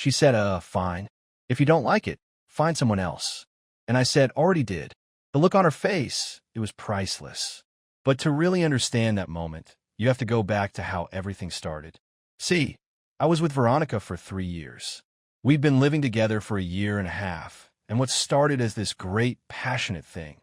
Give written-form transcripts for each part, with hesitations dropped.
She said, fine. If you don't like it, find someone else. And I said, already did. The look on her face, it was priceless. But to really understand that moment, you have to go back to how everything started. See, I was with Veronica for 3 years. We'd been living together for a year and a half, and what started as this great, passionate thing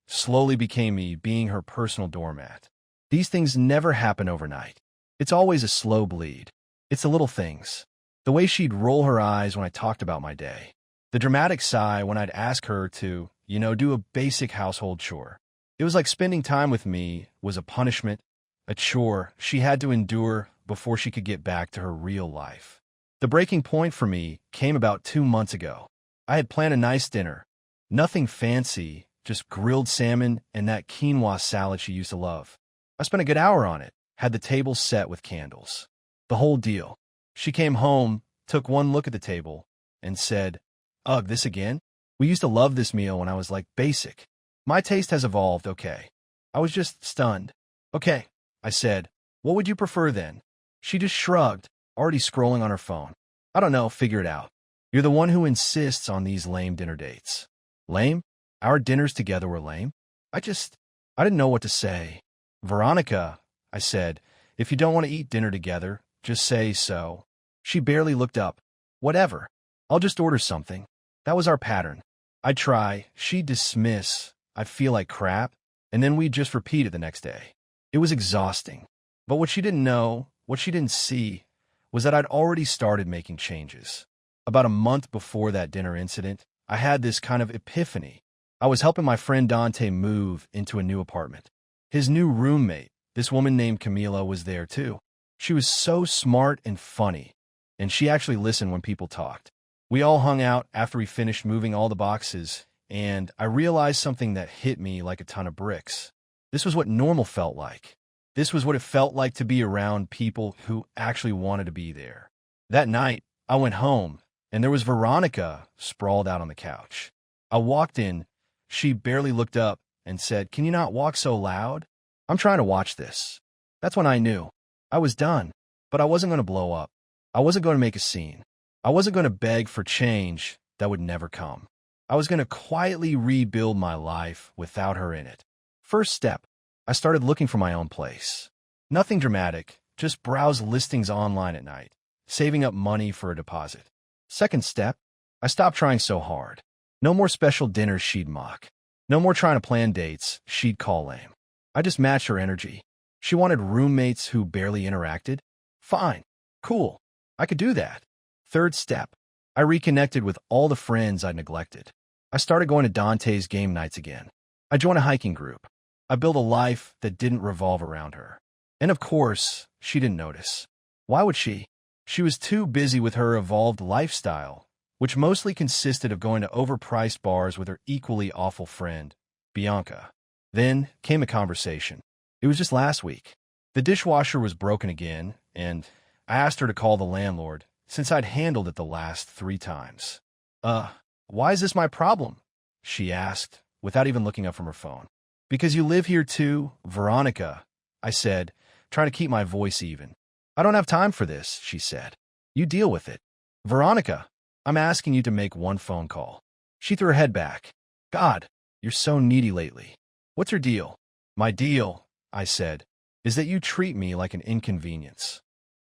slowly became me being her personal doormat. These things never happen overnight. It's always a slow bleed. It's the little things. The way she'd roll her eyes when I talked about my day. The dramatic sigh when I'd ask her to, do a basic household chore. It was like spending time with me was a punishment, a chore she had to endure before she could get back to her real life. The breaking point for me came about 2 months ago. I had planned a nice dinner. Nothing fancy, just grilled salmon and that quinoa salad she used to love. I spent a good hour on it, had the table set with candles. The whole deal. She came home, took one look at the table, and said, "Ugh, this again? We used to love this meal when I was like basic. My taste has evolved, okay." I was just stunned. "Okay," I said. "What would you prefer then?" She just shrugged, already scrolling on her phone. "I don't know, figure it out. You're the one who insists on these lame dinner dates." Lame? Our dinners together were lame? I didn't know what to say. "Veronica," I said, "if you don't want to eat dinner together, just say so." She barely looked up. "Whatever. I'll just order something." That was our pattern. I'd try, she'd dismiss, I'd feel like crap, and then we'd just repeat it the next day. It was exhausting. But what she didn't know, what she didn't see, was that I'd already started making changes. About a month before that dinner incident, I had this kind of epiphany. I was helping my friend Dante move into a new apartment. His new roommate, this woman named Camila, was there too. She was so smart and funny, and she actually listened when people talked. We all hung out after we finished moving all the boxes, and I realized something that hit me like a ton of bricks. This was what normal felt like. This was what it felt like to be around people who actually wanted to be there. That night, I went home, and there was Veronica sprawled out on the couch. I walked in. She barely looked up and said, "Can you not walk so loud? I'm trying to watch this." That's when I knew. I was done, but I wasn't going to blow up. I wasn't going to make a scene. I wasn't going to beg for change that would never come. I was going to quietly rebuild my life without her in it. First step, I started looking for my own place. Nothing dramatic, just browse listings online at night, saving up money for a deposit. Second step, I stopped trying so hard. No more special dinners she'd mock. No more trying to plan dates she'd call lame. I just matched her energy. She wanted roommates who barely interacted. Fine. Cool. I could do that. Third step, I reconnected with all the friends I'd neglected. I started going to Dante's game nights again. I joined a hiking group. I built a life that didn't revolve around her. And of course, she didn't notice. Why would she? She was too busy with her evolved lifestyle, which mostly consisted of going to overpriced bars with her equally awful friend, Bianca. Then came a conversation. It was just last week. The dishwasher was broken again, and I asked her to call the landlord, since I'd handled it the last 3 times. Why is this my problem?" she asked, without even looking up from her phone. "Because you live here too, Veronica," I said, trying to keep my voice even. "I don't have time for this," she said. "You deal with it." "Veronica, I'm asking you to make one phone call." She threw her head back. "God, you're so needy lately. What's your deal?" "My deal," I said, "is that you treat me like an inconvenience."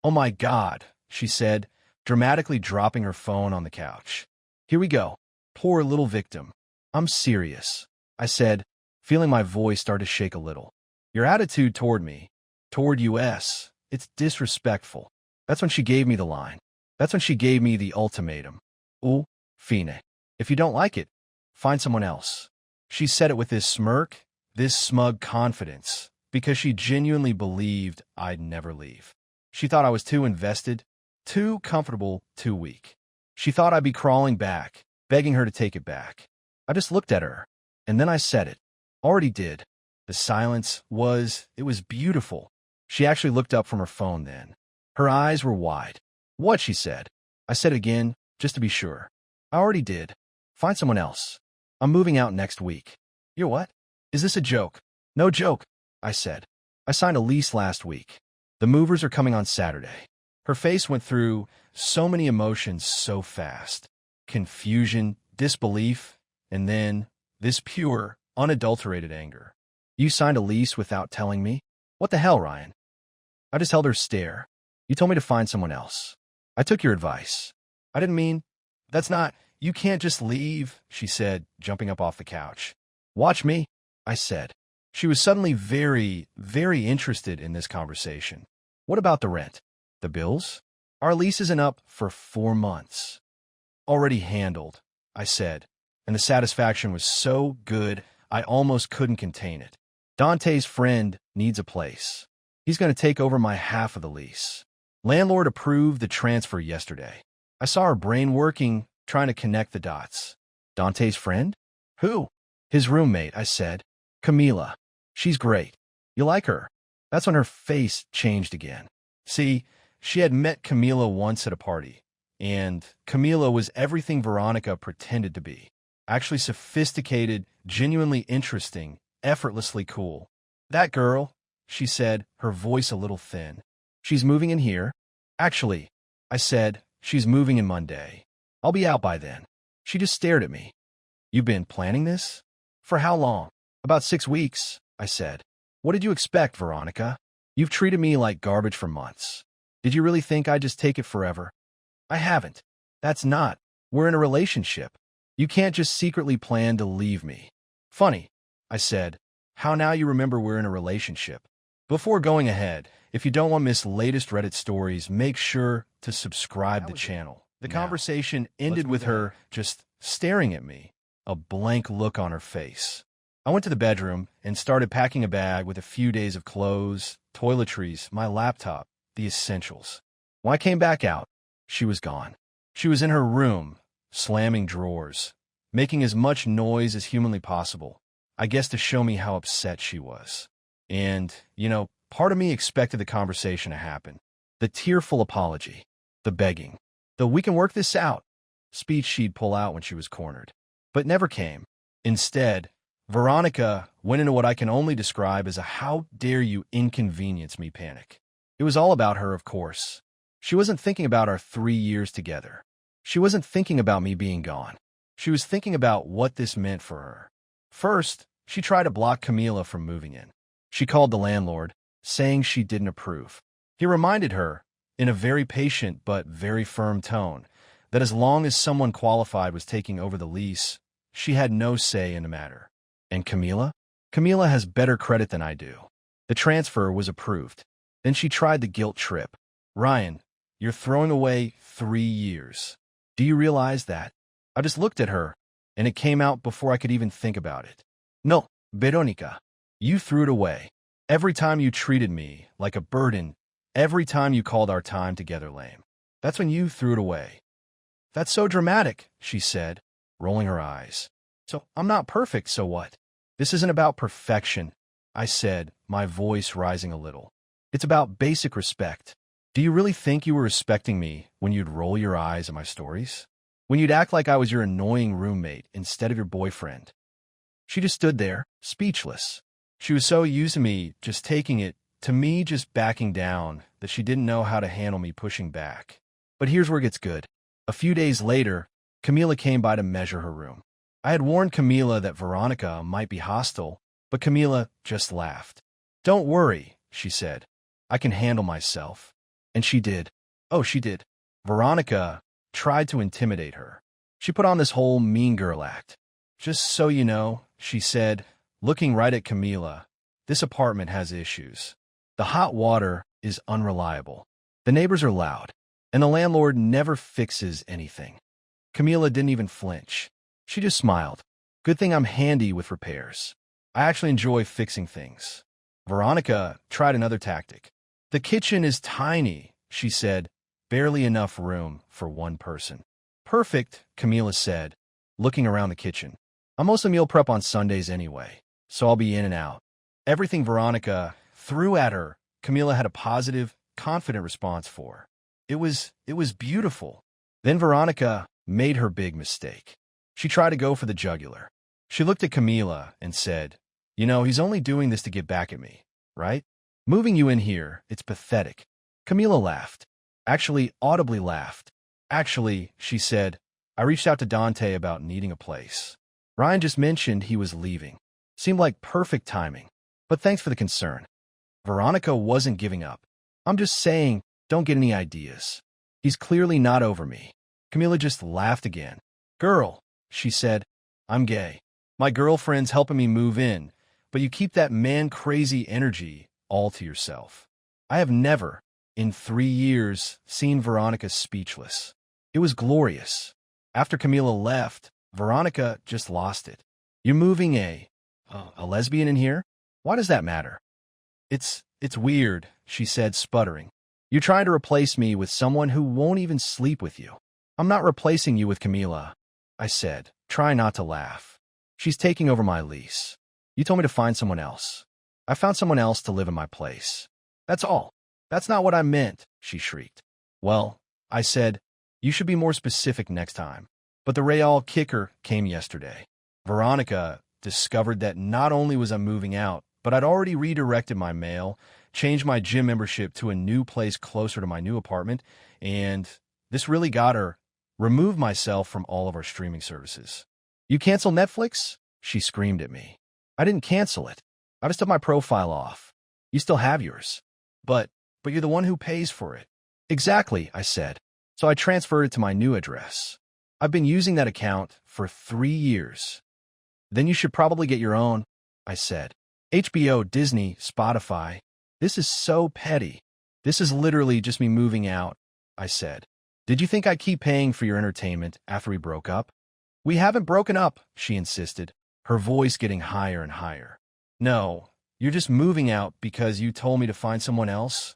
"Oh my God," she said, dramatically dropping her phone on the couch. "Here we go. Poor little victim. I'm serious," I said, feeling my voice start to shake a little. "Your attitude toward me, toward US, it's disrespectful." That's when she gave me the line. That's when she gave me the ultimatum. "Ooh, fine. If you don't like it, find someone else." She said it with this smirk, this smug confidence, because she genuinely believed I'd never leave. She thought I was too invested, too comfortable, too weak. She thought I'd be crawling back, begging her to take it back. I just looked at her, and then I said it. Already did. The silence it was beautiful. She actually looked up from her phone then. Her eyes were wide. "What?" she said. I said it again, just to be sure. "I already did. Find someone else. I'm moving out next week." "You're what? Is this a joke?" "No joke," I said. "I signed a lease last week. The movers are coming on Saturday." Her face went through so many emotions so fast. Confusion, disbelief, and then this pure, unadulterated anger. You signed a lease without telling me? What the hell, Ryan? I just held her stare. You told me to find someone else. I took your advice. I didn't mean... That's not... You can't just leave, she said, jumping up off the couch. Watch me, I said. She was suddenly very, very interested in this conversation. What about the rent? The bills? Our lease isn't up for 4 months. Already handled, I said, and the satisfaction was so good I almost couldn't contain it. Dante's friend needs a place. He's going to take over my half of the lease. Landlord approved the transfer yesterday. I saw her brain working, trying to connect the dots. Dante's friend? Who? His roommate, I said. Camila. She's great. You like her? That's when her face changed again. See, she had met Camila once at a party, and Camila was everything Veronica pretended to be. Actually sophisticated, genuinely interesting, effortlessly cool. That girl, she said, her voice a little thin. She's moving in here? Actually, I said, she's moving in Monday. I'll be out by then. She just stared at me. You've been planning this? For how long? About 6 weeks, I said. What did you expect, Veronica? You've treated me like garbage for months. Did you really think I'd just take it forever? I haven't. That's not. We're in a relationship. You can't just secretly plan to leave me. Funny, I said. How now you remember we're in a relationship? Before going ahead, if you don't want to miss latest Reddit stories, make sure to subscribe to the channel. The conversation ended with her just staring at me, a blank look on her face. I went to the bedroom and started packing a bag with a few days of clothes, toiletries, my laptop, the essentials. When I came back out, she was gone. She was in her room, slamming drawers, making as much noise as humanly possible, I guess to show me how upset she was. And, part of me expected the conversation to happen. The tearful apology, the begging, the "we can work this out" speech she'd pull out when she was cornered. But never came. Instead, Veronica went into what I can only describe as a "how dare you inconvenience me" panic. It was all about her, of course. She wasn't thinking about our 3 years together. She wasn't thinking about me being gone. She was thinking about what this meant for her. First, she tried to block Camila from moving in. She called the landlord, saying she didn't approve. He reminded her, in a very patient but very firm tone, that as long as someone qualified was taking over the lease, she had no say in the matter. And Camila? Camila has better credit than I do. The transfer was approved. Then she tried the guilt trip. Ryan, you're throwing away 3 years. Do you realize that? I just looked at her, and it came out before I could even think about it. No, Veronica, you threw it away. Every time you treated me like a burden, every time you called our time together lame. That's when you threw it away. That's so dramatic, she said, rolling her eyes. So I'm not perfect, so what? This isn't about perfection, I said, my voice rising a little. It's about basic respect. Do you really think you were respecting me when you'd roll your eyes at my stories? When you'd act like I was your annoying roommate instead of your boyfriend? She just stood there, speechless. She was so used to me just taking it, to me just backing down, that she didn't know how to handle me pushing back. But here's where it gets good. A few days later, Camila came by to measure her room. I had warned Camila that Veronica might be hostile, but Camila just laughed. Don't worry, she said. I can handle myself. And she did. Oh, she did. Veronica tried to intimidate her. She put on this whole mean girl act. Just so you know, she said, looking right at Camila, this apartment has issues. The hot water is unreliable. The neighbors are loud, and the landlord never fixes anything. Camila didn't even flinch. She just smiled. Good thing I'm handy with repairs. I actually enjoy fixing things. Veronica tried another tactic. The kitchen is tiny, she said, barely enough room for one person. Perfect, Camila said, looking around the kitchen. I mostly meal prep on Sundays anyway, so I'll be in and out. Everything Veronica threw at her, Camila had a positive, confident response for. It was beautiful. Then Veronica made her big mistake. She tried to go for the jugular. She looked at Camila and said, he's only doing this to get back at me, right? Moving you in here, it's pathetic. Camila laughed. Actually audibly laughed. Actually, she said, I reached out to Dante about needing a place. Ryan just mentioned he was leaving. Seemed like perfect timing. But thanks for the concern. Veronica wasn't giving up. I'm just saying, don't get any ideas. He's clearly not over me. Camila just laughed again. Girl, she said, I'm gay. My girlfriend's helping me move in, but you keep that man-crazy energy all to yourself. I have never, in 3 years, seen Veronica speechless. It was glorious. After Camila left, Veronica just lost it. You're moving a lesbian in here? Why does that matter? It's weird, she said, sputtering. You're trying to replace me with someone who won't even sleep with you. I'm not replacing you with Camila, I said, trying not to laugh. She's taking over my lease. You told me to find someone else. I found someone else to live in my place. That's all. That's not what I meant, she shrieked. Well, I said, you should be more specific next time. But the real kicker came yesterday. Veronica discovered that not only was I moving out, but I'd already redirected my mail, changed my gym membership to a new place closer to my new apartment, and this really got her. Removed myself from all of our streaming services. You cancel Netflix? She screamed at me. I didn't cancel it. I just took my profile off. You still have yours. But you're the one who pays for it. Exactly, I said. So I transferred it to my new address. I've been using that account for 3 years. Then you should probably get your own, I said. HBO, Disney, Spotify. This is so petty. This is literally just me moving out, I said. Did you think I'd keep paying for your entertainment after we broke up? We haven't broken up, she insisted, her voice getting higher and higher. No, you're just moving out because you told me to find someone else?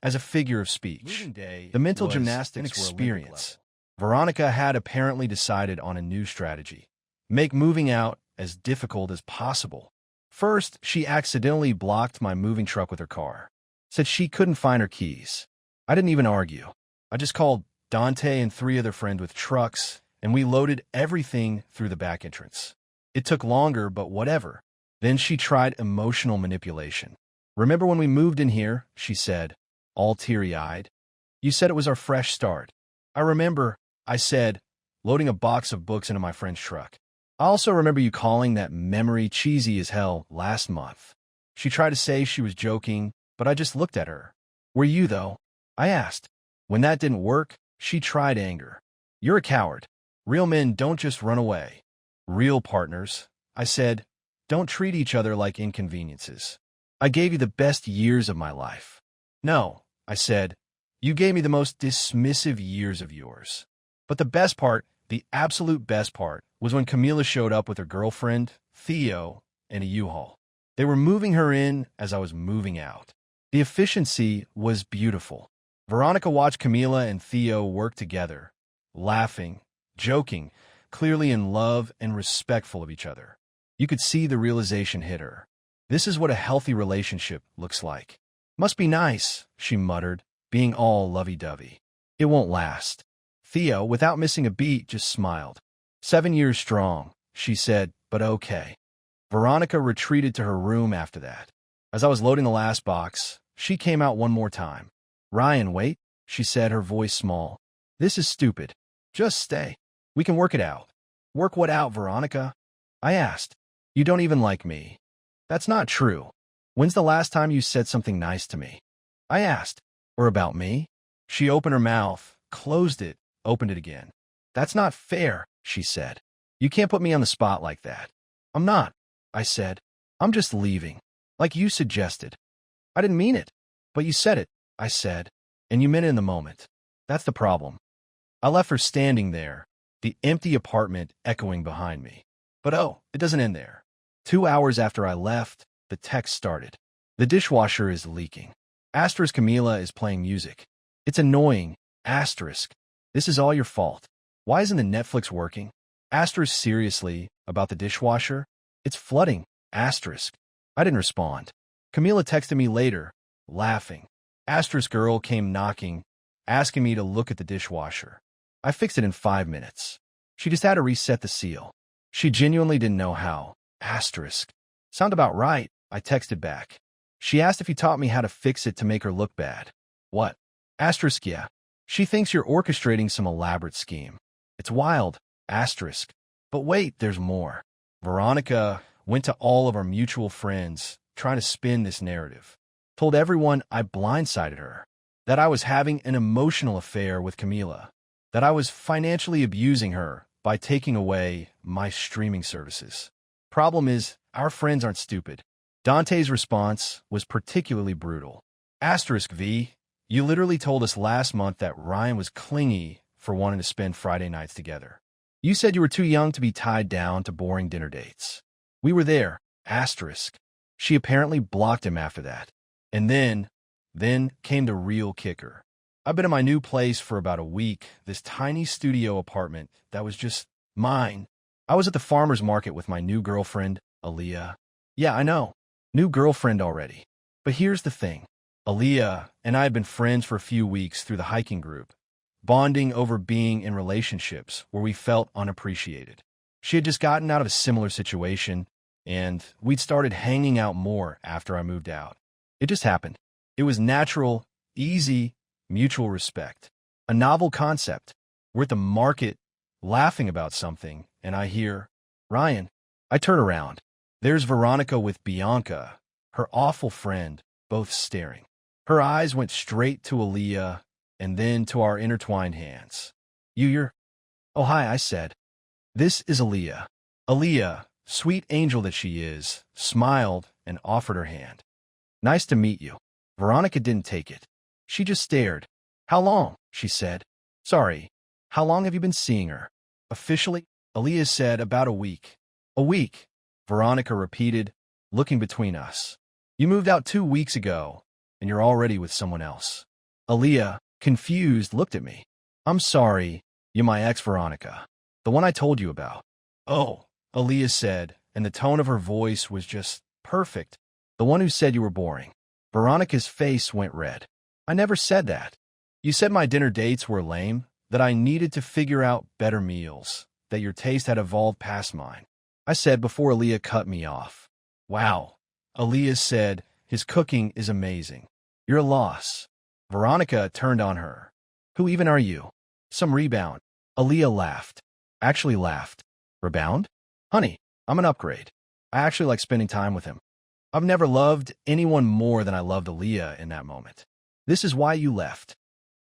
As a figure of speech, the mental gymnastics were experience. Veronica had apparently decided on a new strategy. Make moving out as difficult as possible. First, she accidentally blocked my moving truck with her car. Said she couldn't find her keys. I didn't even argue. I just called Dante and 3 other friends with trucks, and we loaded everything through the back entrance. It took longer, but whatever. Then she tried emotional manipulation. Remember when we moved in here, she said, all teary-eyed. You said it was our fresh start. I remember, I said, loading a box of books into my friend's truck. I also remember you calling that memory cheesy as hell last month. She tried to say she was joking, but I just looked at her. Were you, though? I asked. When that didn't work, she tried anger. You're a coward. Real men don't just run away. Real partners, I said, don't treat each other like inconveniences. I gave you the best years of my life. No, I said, you gave me the most dismissive years of yours. But the best part, the absolute best part, was when Camila showed up with her girlfriend, Theo, and a U-Haul. They were moving her in as I was moving out. The efficiency was beautiful. Veronica watched Camila and Theo work together, laughing, joking, clearly in love and respectful of each other. You could see the realization hit her. This is what a healthy relationship looks like. Must be nice, she muttered, being all lovey-dovey. It won't last. Theo, without missing a beat, just smiled. 7 years strong, she said, but okay. Veronica retreated to her room after that. As I was loading the last box, she came out one more time. Ryan, wait, she said, her voice small. This is stupid. Just stay. We can work it out. Work what out, Veronica? I asked. You don't even like me. That's not true. When's the last time you said something nice to me? I asked. Or about me? She opened her mouth, closed it, opened it again. That's not fair, she said. You can't put me on the spot like that. I'm not, I said. I'm just leaving. Like you suggested. I didn't mean it. But you said it, I said. And you meant it in the moment. That's the problem. I left her standing there, the empty apartment echoing behind me. But oh, it doesn't end there. 2 hours after I left, the text started. The dishwasher is leaking. Asterisk Camila is playing music. It's annoying. Asterisk. This is all your fault. Why isn't the Netflix working? Asterisk seriously about the dishwasher? It's flooding. Asterisk. I didn't respond. Camila texted me later, laughing. Asterisk girl came knocking, asking me to look at the dishwasher. I fixed it in 5 minutes. She just had to reset the seal. She genuinely didn't know how. Asterisk. Sound about right, I texted back. She asked if he taught me how to fix it to make her look bad. What? Asterisk, yeah. She thinks you're orchestrating some elaborate scheme. It's wild, asterisk. But wait, there's more. Veronica went to all of our mutual friends trying to spin this narrative. Told everyone I blindsided her, that I was having an emotional affair with Camila, that I was financially abusing her by taking away my streaming services. Problem is, our friends aren't stupid. Dante's response was particularly brutal. Asterisk V, you literally told us last month that Ryan was clingy for wanting to spend Friday nights together. You said you were too young to be tied down to boring dinner dates. We were there. Asterisk. She apparently blocked him after that. And then came the real kicker. I've been in my new place for about a week, this tiny studio apartment that was just mine. I was at the farmer's market with my new girlfriend, Aaliyah. Yeah, I know. New girlfriend already. But here's the thing. Aaliyah and I had been friends for a few weeks through the hiking group, bonding over being in relationships where we felt unappreciated. She had just gotten out of a similar situation, and we'd started hanging out more after I moved out. It just happened. It was natural, easy, mutual respect. A novel concept. We're at the market laughing about something, and I hear, Ryan. I turn around. There's Veronica with Bianca, her awful friend, both staring. Her eyes went straight to Aaliyah and then to our intertwined hands. You're... Oh, hi, I said. This is Aaliyah. Aaliyah, sweet angel that she is, smiled and offered her hand. Nice to meet you. Veronica didn't take it. She just stared. How long? She said. Sorry. How long have you been seeing her? Officially? Aaliyah said about a week. A week, Veronica repeated, looking between us. You moved out 2 weeks ago, and you're already with someone else. Aaliyah, confused, looked at me. I'm sorry, you're my ex Veronica. The one I told you about. Oh, Aaliyah said, and the tone of her voice was just perfect. The one who said you were boring. Veronica's face went red. I never said that. You said my dinner dates were lame, that I needed to figure out better meals, that your taste had evolved past mine. I said before Aaliyah cut me off. Wow. Aaliyah said, his cooking is amazing. You're a loss. Veronica turned on her. Who even are you? Some rebound. Aaliyah laughed. Actually laughed. Rebound? Honey, I'm an upgrade. I actually like spending time with him. I've never loved anyone more than I loved Aaliyah in that moment. This is why you left.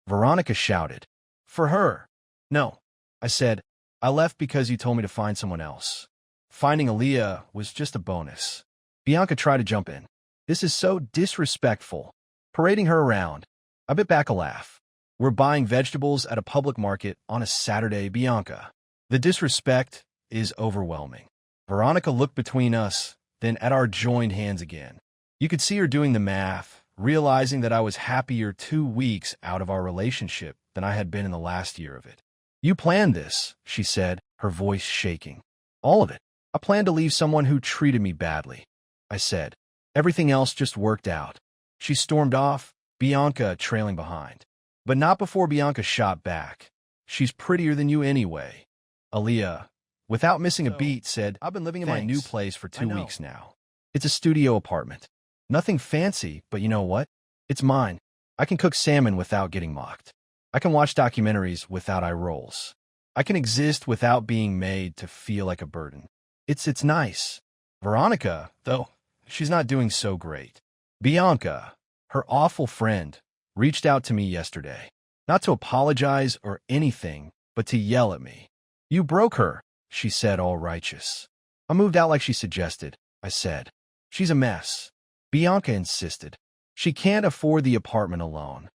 Veronica shouted. For her. No. I said, I left because you told me to find someone else. Finding Aaliyah was just a bonus. Bianca tried to jump in. This is so disrespectful. Parading her around. I bit back a laugh. We're buying vegetables at a public market on a Saturday, Bianca. The disrespect is overwhelming. Veronica looked between us, then at our joined hands again. You could see her doing the math, realizing that I was happier 2 weeks out of our relationship than I had been in the last year of it. You planned this, she said, her voice shaking. All of it. I planned to leave someone who treated me badly. I said. Everything else just worked out. She stormed off, Bianca trailing behind. But not before Bianca shot back. She's prettier than you anyway. Aaliyah, without missing a beat, said, I've been living in my new place for 2 weeks now. It's a studio apartment. Nothing fancy, but you know what? It's mine. I can cook salmon without getting mocked. I can watch documentaries without eye rolls. I can exist without being made to feel like a burden. It's nice. Veronica, though, she's not doing so great. Bianca, her awful friend, reached out to me yesterday. Not to apologize or anything, but to yell at me. You broke her, she said, all righteous. I moved out like she suggested, I said. She's a mess. Bianca insisted. She can't afford the apartment alone.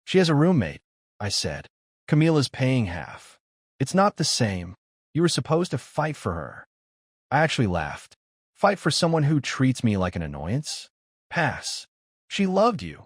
She has a roommate, I said. Camila's paying half. It's not the same. You were supposed to fight for her. I actually laughed. Fight for someone who treats me like an annoyance? Pass. She loved you,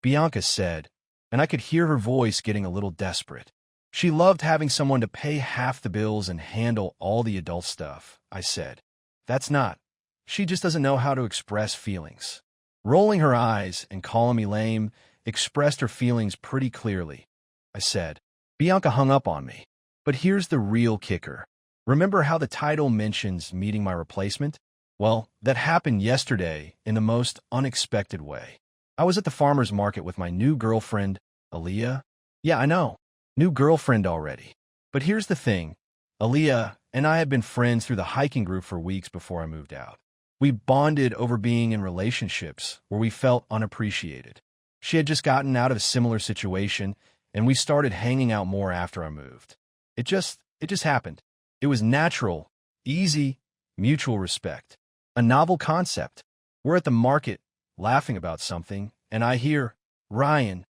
Bianca said, and I could hear her voice getting a little desperate. She loved having someone to pay half the bills and handle all the adult stuff, I said. That's not. She just doesn't know how to express feelings. Rolling her eyes and calling me lame, expressed her feelings pretty clearly, I said. Bianca hung up on me. But here's the real kicker. Remember how the title mentions meeting my replacement? Well, that happened yesterday in the most unexpected way. I was at the farmer's market with my new girlfriend, Aaliyah. Yeah, I know. New girlfriend already. But here's the thing. Aaliyah and I had been friends through the hiking group for weeks before I moved out. We bonded over being in relationships where we felt unappreciated. She had just gotten out of a similar situation, and we started hanging out more after I moved. It just happened. It was natural, easy, mutual respect. A novel concept. We're at the market, laughing about something, and I hear, Ryan.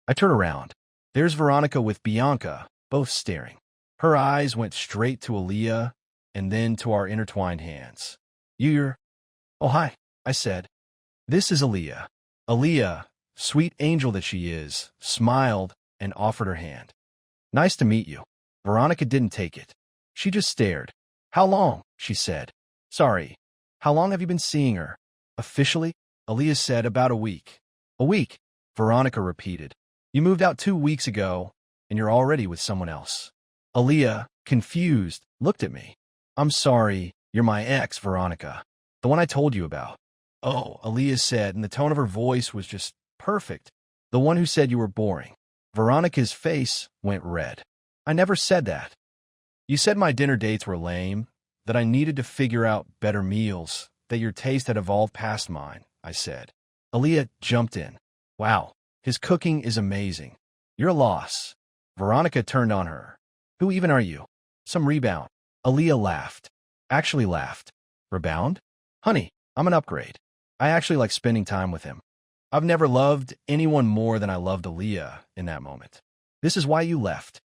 I turn around. There's Veronica with Bianca, both staring. Her eyes went straight to Aaliyah and then to our intertwined hands. You're... Oh, hi, I said. This is Aaliyah. Aaliyah, sweet angel that she is, smiled and offered her hand. Nice to meet you. Veronica didn't take it. She just stared. How long? She said. Sorry. How long have you been seeing her? Officially? Aaliyah said about a week. A week? Veronica repeated. You moved out 2 weeks ago, and you're already with someone else. Aaliyah, confused, looked at me. I'm sorry, you're my ex, Veronica. The one I told you about. Oh, Aaliyah said, and the tone of her voice was just perfect. The one who said you were boring. Veronica's face went red. I never said that. You said my dinner dates were lame, that I needed to figure out better meals, that your taste had evolved past mine, I said. Aaliyah jumped in. Wow, his cooking is amazing. You're a loss. Veronica turned on her. Who even are you? Some rebound. Aaliyah laughed. Actually laughed. Rebound? Honey, I'm an upgrade. I actually like spending time with him. I've never loved anyone more than I loved Aaliyah in that moment. This is why you left.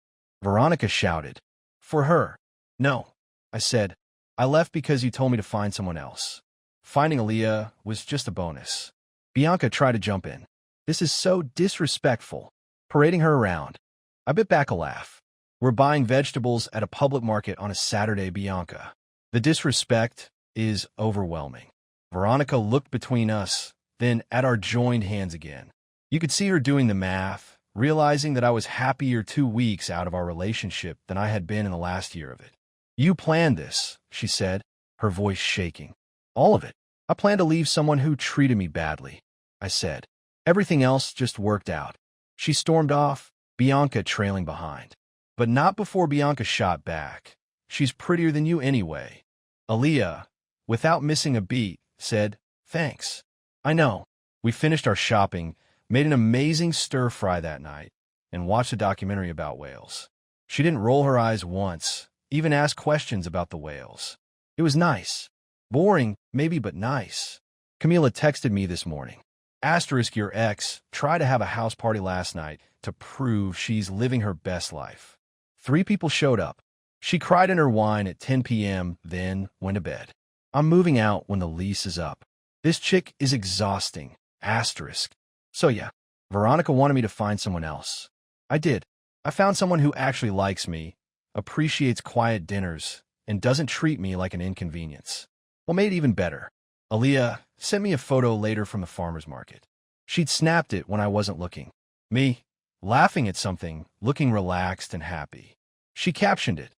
Veronica shouted. For her. No, I said. I left because you told me to find someone else. Finding Aaliyah was just a bonus. Bianca tried to jump in. This is so disrespectful. Parading her around. I bit back a laugh. We're buying vegetables at a public market on a Saturday, Bianca. The disrespect is overwhelming. Veronica looked between us, then at our joined hands again. You could see her doing the math, realizing that I was happier 2 weeks out of our relationship than I had been in the last year of it. You planned this, she said, her voice shaking. All of it. I planned to leave someone who treated me badly, I said. Everything else just worked out. She stormed off, Bianca trailing behind. But not before Bianca shot back. She's prettier than you anyway. Aaliyah, without missing a beat, said, thanks. I know. We finished our shopping, made an amazing stir-fry that night, and watched a documentary about whales. She didn't roll her eyes once, even ask questions about the whales. It was nice. Boring, maybe, but nice. Camila texted me this morning. Asterisk your ex tried to have a house party last night to prove she's living her best life. 3 people showed up. She cried in her wine at 10 p.m., then went to bed. I'm moving out when the lease is up. This chick is exhausting. Asterisk. So yeah, Veronica wanted me to find someone else. I did. I found someone who actually likes me, appreciates quiet dinners, and doesn't treat me like an inconvenience. What made it even better? Aaliyah sent me a photo later from the farmer's market. She'd snapped it when I wasn't looking. Me, laughing at something, looking relaxed and happy. She captioned it,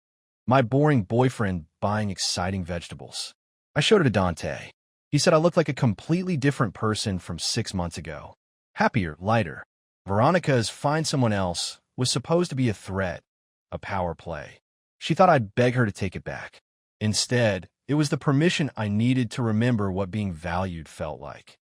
my boring boyfriend buying exciting vegetables. I showed it to Dante. He said I looked like a completely different person from 6 months ago. Happier, lighter. Veronica's find someone else was supposed to be a threat, a power play. She thought I'd beg her to take it back. Instead, it was the permission I needed to remember what being valued felt like.